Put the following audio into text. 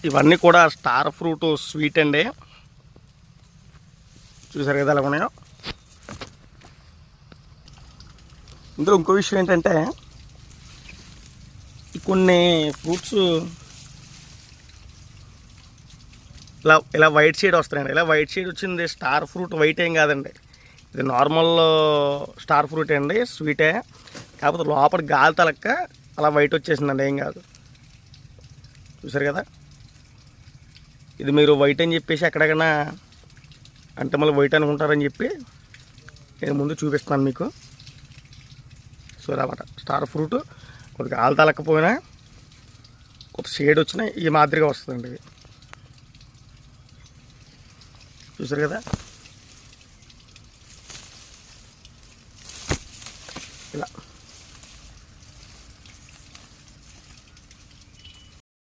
ఇవన్నీ కూడా star fruit sweet అండి. చూసారు కదా ఎలా ఉన్నాయో. ఇందులో ఇంకో విషయం ఏంటంటే కొన్ని ఫ్రూట్స్ ఇలా ఇలా వైట్ షేడ్ వస్తాయండి. ఇలా వైట్ షేడ్ వచ్చింది స్టార్ ఫ్రూట్, వైట్ ఏం కాదండి, ఇది నార్మల్ స్టార్ ఫ్రూట్ అండి, స్వీటే. కాకపోతే లోపల గాలి తలక్క అలా వైట్ వచ్చేసిందండి, ఏం కాదు. చూసారు కదా, ఇది మీరు వైట్ అని చెప్పేసి ఎక్కడికైనా అంటే మళ్ళీ వైట్ అనుకుంటారని చెప్పి నేను ముందు చూపిస్తున్నాను మీకు. సో అన్నమాట స్టార్ ఫ్రూట్ కొద్దిగా గాలి తలకపోయినా కొత్త షేడ్ వచ్చినా ఈ మాదిరిగా వస్తుందండి ఇది. చూసారు కదా ఇలా.